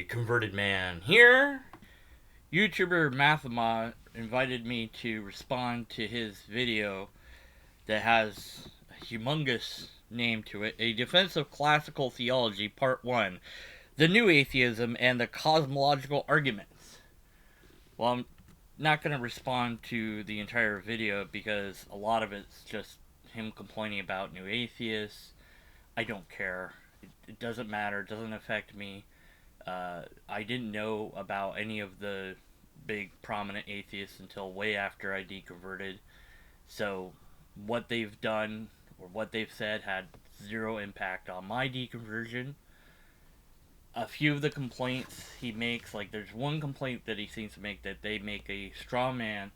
Converted man here. YouTuber Mathema invited me to respond to his video that has a humongous name to it, A Defense of Classical Theology, Part 1, The New Atheism and the Cosmological Arguments. Well, I'm not going to respond to the entire video because a lot of it's just him complaining about new atheists. I don't care. It doesn't matter. It doesn't affect me. I didn't know about any of the big prominent atheists until way after I deconverted. So what they've done or what they've said had zero impact on my deconversion. A few of the complaints he makes, like there's one complaint that he seems to make that they make a straw man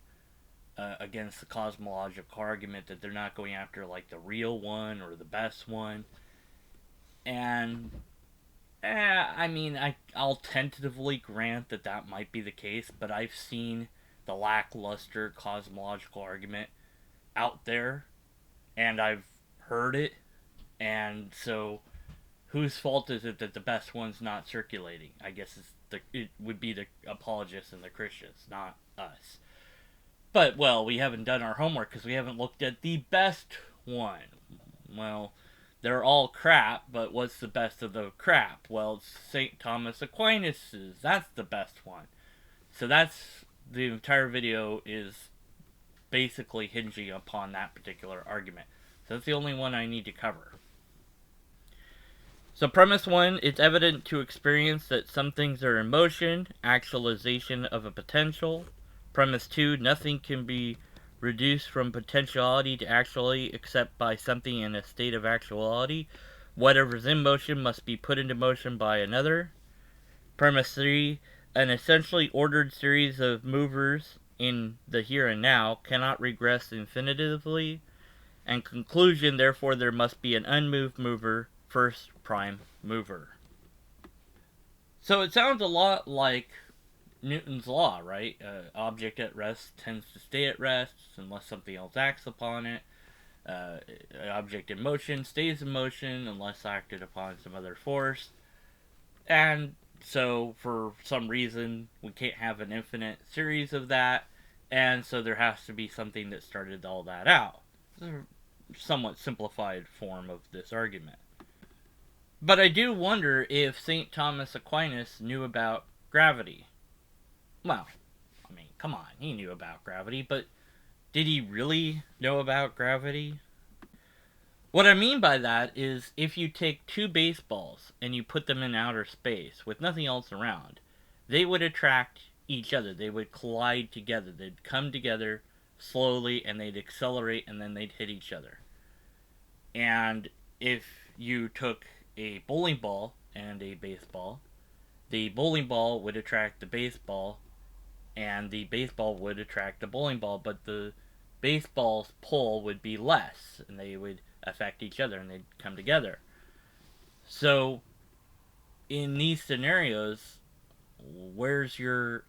against the cosmological argument, that they're not going after like the real one or the best one. And I'll tentatively grant that that might be the case, but I've seen the lackluster cosmological argument out there, and I've heard it, and so whose fault is it that the best one's not circulating? I guess it would be the apologists and the Christians, not us. But, well, we haven't done our homework because we haven't looked at the best one. Well, they're all crap, but what's the best of the crap? Well, it's St. Thomas Aquinas's. That's the best one. So that's the entire video is basically hinging upon that particular argument. So that's the only one I need to cover. So premise 1, it's evident to experience that some things are in motion, actualization of a potential. Premise 2, nothing can be reduced from potentiality to actuality except by something in a state of actuality. Whatever's in motion must be put into motion by another. Premise 3, an essentially ordered series of movers in the here and now cannot regress infinitively. And conclusion, therefore there must be an unmoved mover, first prime mover. So it sounds a lot like Newton's law, right? Object at rest tends to stay at rest unless something else acts upon it. Object in motion stays in motion unless acted upon some other force. And so for some reason we can't have an infinite series of that, and so there has to be something that started all that out. It's a somewhat simplified form of this argument. But I do wonder if St. Thomas Aquinas knew about gravity. Well, I mean, come on, he knew about gravity, but did he really know about gravity? What I mean by that is if you take two baseballs and you put them in outer space with nothing else around, they would attract each other. They would collide together. They'd come together slowly and they'd accelerate and then they'd hit each other. And if you took a bowling ball and a baseball, the bowling ball would attract the baseball and the baseball would attract the bowling ball, but the baseball's pull would be less and they would affect each other and they'd come together. So in these scenarios, where's your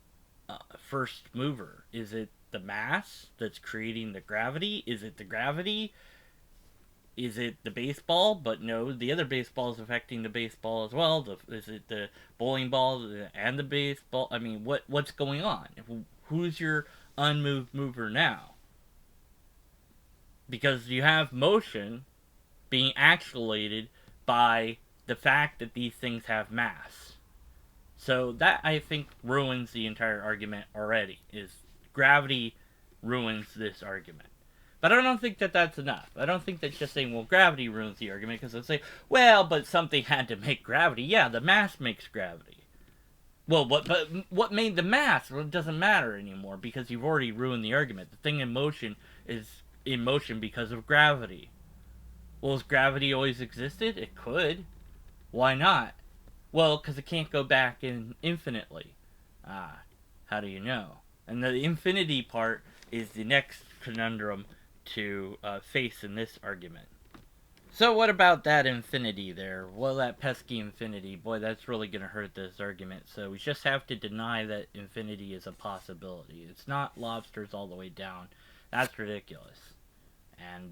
first mover? Is it the mass that's creating the gravity? Is it the gravity? Is it the baseball? But no, the other baseball is affecting the baseball as well. Is it the bowling ball and the baseball? I mean, what's going on? Who's your unmoved mover now? Because you have motion being actuated by the fact that these things have mass. So that, I think, ruins the entire argument already. Is gravity ruins this argument. But I don't think that that's enough. I don't think that's just saying, well, gravity ruins the argument, because they'll say, well, but something had to make gravity. Yeah, the mass makes gravity. Well, but what made the mass? Well, it doesn't matter anymore, because you've already ruined the argument. The thing in motion is in motion because of gravity. Well, has gravity always existed? It could. Why not? Well, because it can't go back in infinitely. Ah, how do you know? And the infinity part is the next conundrum to face in this argument. So what about that infinity there? Well, that pesky infinity, boy, that's really going to hurt this argument. So we just have to deny that infinity is a possibility. It's not lobsters all the way down. That's ridiculous. And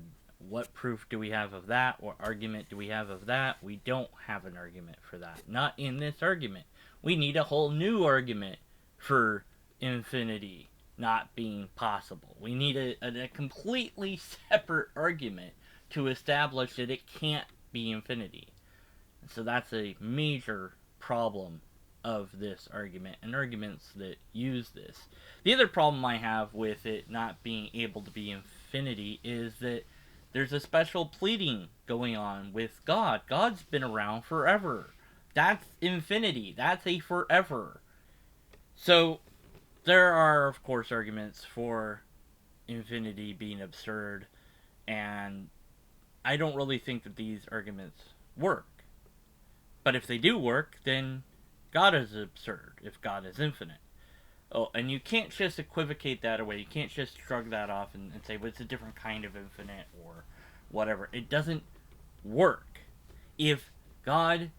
What proof do we have of that? What argument do we have of that? We don't have an argument for that. Not in this argument. We need a whole new argument for infinity not being possible. We need a completely separate argument to establish that it can't be infinity. So that's a major problem of this argument and arguments that use this. The other problem I have with it not being able to be infinity is that there's a special pleading going on with God. God's been around forever. That's infinity. That's a forever. So there are, of course, arguments for infinity being absurd, and I don't really think that these arguments work. But if they do work, then God is absurd if God is infinite. Oh, and you can't just equivocate that away. You can't just shrug that off and say, well, it's a different kind of infinite or whatever. It doesn't work. If God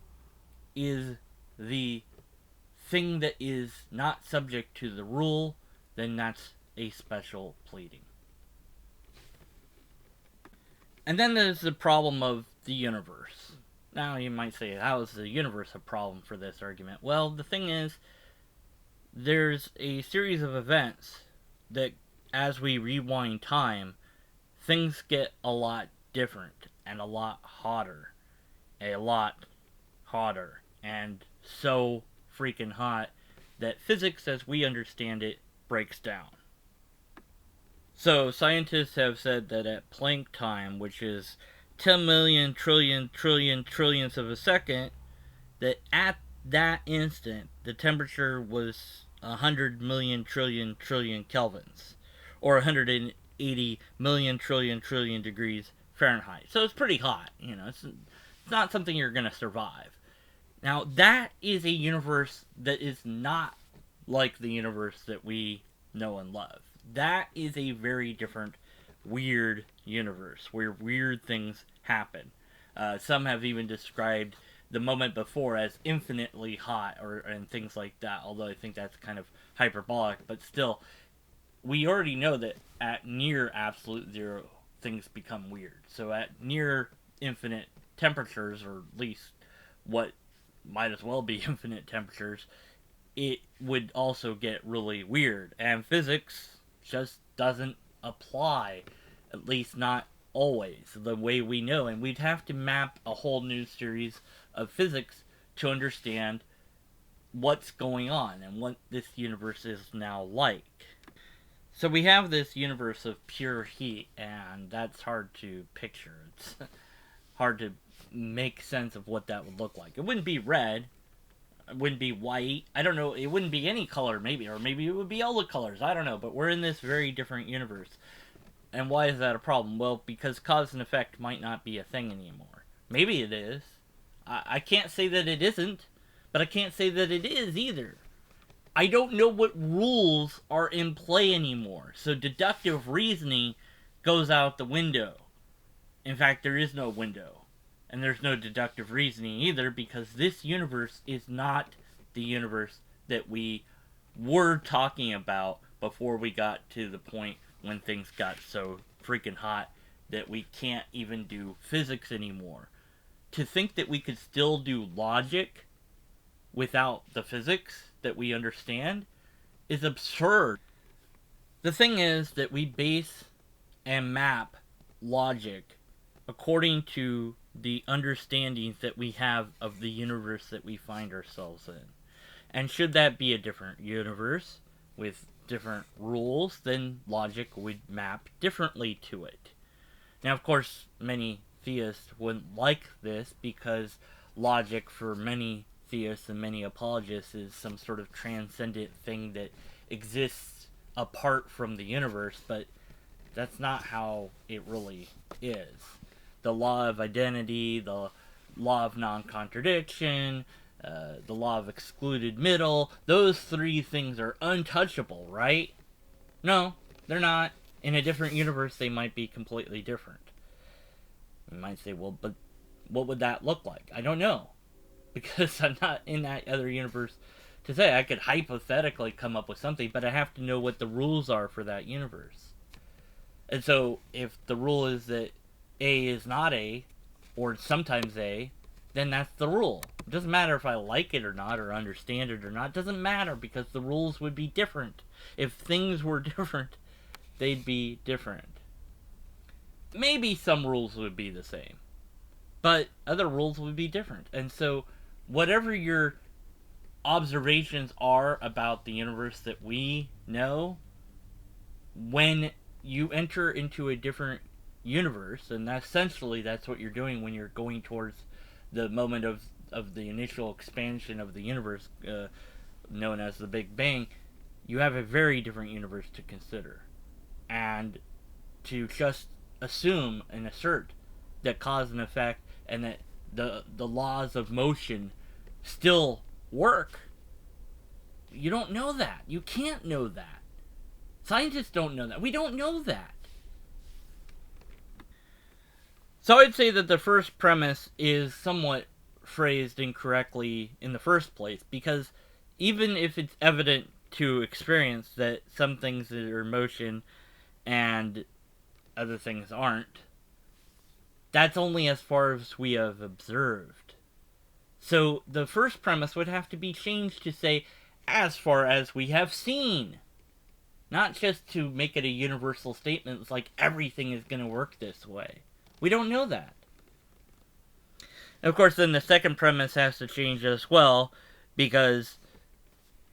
is the thing that is not subject to the rule, then that's a special pleading. And then there's the problem of the universe. Now you might say, how is the universe a problem for this argument? Well, the thing is, there's a series of events that, as we rewind time, things get a lot different and a lot hotter. And so freaking hot that physics as we understand it breaks down. So scientists have said that at Planck time, which is 10 million trillionths of a second, that at that instant the temperature was 100 million trillion kelvins, or 180 million trillion degrees Fahrenheit. So it's pretty hot. It's not something you're going to survive. Now, that is a universe that is not like the universe that we know and love. That is a very different, weird universe where weird things happen. Some have even described the moment before as infinitely hot and things like that, although I think that's kind of hyperbolic. But still, we already know that at near absolute zero, things become weird. So at near infinite temperatures, or at least what might as well be infinite temperatures, it would also get really weird. And physics just doesn't apply, at least not always, the way we know. And we'd have to map a whole new series of physics to understand what's going on and what this universe is now like. So we have this universe of pure heat, and that's hard to picture. It's hard to make sense of what that would look like. It wouldn't be red. It wouldn't be white. I don't know. It wouldn't be any color, maybe. Or maybe it would be all the colors. I don't know. But we're in this very different universe. And why is that a problem? Well, because cause and effect might not be a thing anymore. Maybe it is. I can't say that it isn't. But I can't say that it is either. I don't know what rules are in play anymore. So deductive reasoning goes out the window. In fact, there is no window. And there's no deductive reasoning either, because this universe is not the universe that we were talking about before we got to the point when things got so freaking hot that we can't even do physics anymore. To think that we could still do logic without the physics that we understand is absurd. The thing is that we base and map logic according to the understandings that we have of the universe that we find ourselves in. And should that be a different universe with different rules, then logic would map differently to it. Now, of course, many theists wouldn't like this, because logic for many theists and many apologists is some sort of transcendent thing that exists apart from the universe, but that's not how it really is. The law of identity, the law of non-contradiction, the law of excluded middle, those three things are untouchable, right? No, they're not. In a different universe, they might be completely different. You might say, well, but what would that look like? I don't know. Because I'm not in that other universe to say. I could hypothetically come up with something, but I have to know what the rules are for that universe. And so, if the rule is that A is not A, or sometimes A, then that's the rule. It doesn't matter if I like it or not, or understand it or not. It doesn't matter, because the rules would be different. If things were different, they'd be different. Maybe some rules would be the same, but other rules would be different. And so, whatever your observations are about the universe that we know, when you enter into a different universe, and that's what you're doing when you're going towards the moment of the initial expansion of the universe, known as the Big Bang, you have a very different universe to consider. And to just assume and assert that cause and effect and that the laws of motion still work, you don't know that. You can't know that. Scientists don't know that. We don't know that. So I'd say that the first premise is somewhat phrased incorrectly in the first place, because even if it's evident to experience that some things are in motion and other things aren't, that's only as far as we have observed. So the first premise would have to be changed to say, as far as we have seen. Not just to make it a universal statement, it's like everything is going to work this way. We don't know that. Of course, then the second premise has to change as well, because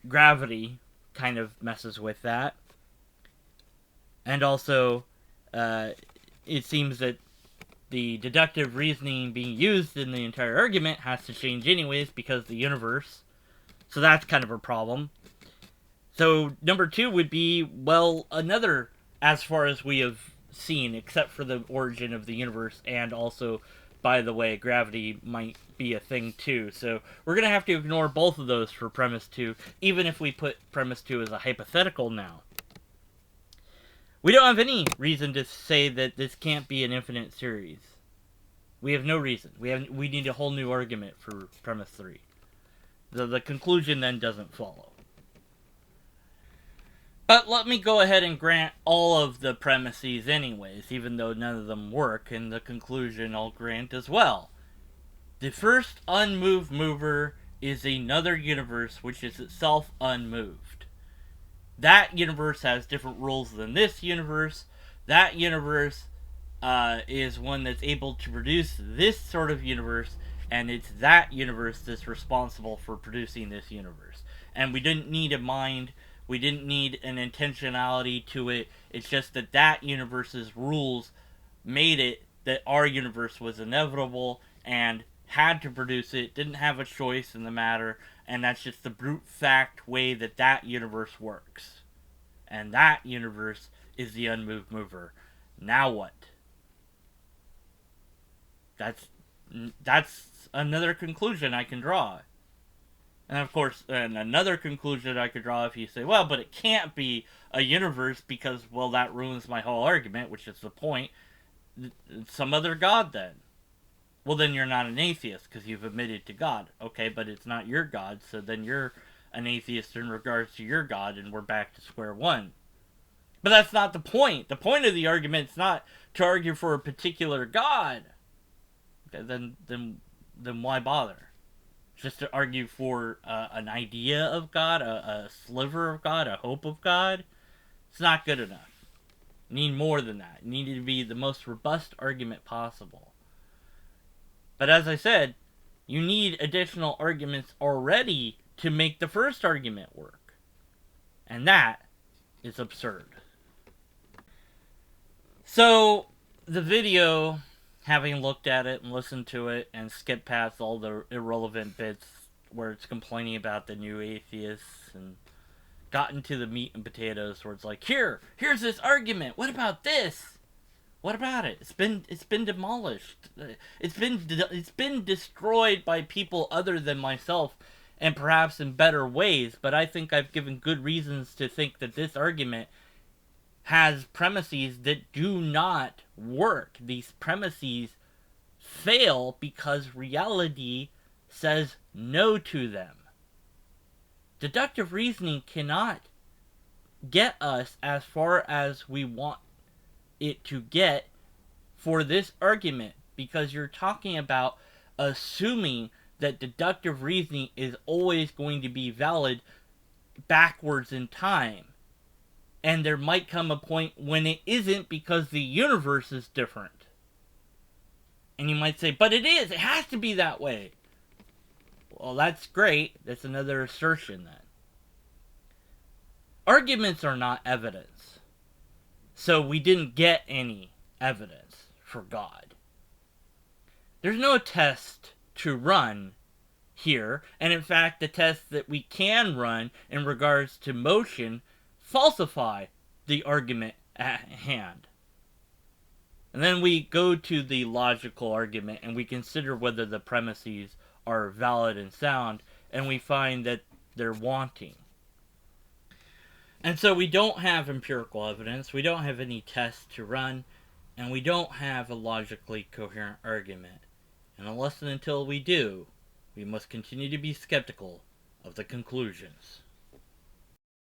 gravity kind of messes with that. And also, it seems that the deductive reasoning being used in the entire argument has to change anyways, because the universe. So that's kind of a problem. So number 2 would be, well, another, as far as we have seen, except for the origin of the universe, and also, by the way, gravity might be a thing too. So we're going to have to ignore both of those for premise 2, even if we put premise 2 as a hypothetical now. We don't have any reason to say that this can't be an infinite series. We have no reason. We need a whole new argument for premise 3. The conclusion then doesn't follow. But let me go ahead and grant all of the premises anyways, even though none of them work, and the conclusion I'll grant as well. The first unmoved mover is another universe which is itself unmoved. That universe has different rules than this universe. That universe is one that's able to produce this sort of universe, and it's that universe that's responsible for producing this universe. And we didn't need a mind. We didn't need an intentionality to it. It's just that that universe's rules made it that our universe was inevitable and had to produce it, didn't have a choice in the matter, and that's just the brute fact way that that universe works. And that universe is the unmoved mover. Now what? That's another conclusion I can draw. And of course, another conclusion I could draw if you say, well, but it can't be a universe because, well, that ruins my whole argument, which is the point. Some other God then. Well, then you're not an atheist because you've admitted to God. Okay, but it's not your God, so then you're an atheist in regards to your God, and we're back to square one. But that's not the point. The point of the argument is not to argue for a particular God. Okay, then why bother? Just to argue for an idea of God, a sliver of God, a hope of God? It's not good enough. You need more than that. You need to be the most robust argument possible. But as I said, you need additional arguments already to make the first argument work. And that is absurd. So, the video, having looked at it and listened to it and skipped past all the irrelevant bits where it's complaining about the new atheists and gotten to the meat and potatoes where it's like, here's this argument. What about this? What about it? It's been demolished. It's been destroyed by people other than myself, and perhaps in better ways. But I think I've given good reasons to think that this argument has premises that do not work. These premises fail because reality says no to them. Deductive reasoning cannot get us as far as we want it to get for this argument, because you're talking about assuming that deductive reasoning is always going to be valid backwards in time. And there might come a point when it isn't because the universe is different. And you might say, but it is. It has to be that way. Well, that's great. That's another assertion then. Arguments are not evidence. So we didn't get any evidence for God. There's no test to run here. And in fact, the tests that we can run in regards to motion falsify the argument at hand. And then we go to the logical argument and we consider whether the premises are valid and sound, and we find that they're wanting. And so we don't have empirical evidence, we don't have any tests to run, and we don't have a logically coherent argument. And unless and until we do, we must continue to be skeptical of the conclusions.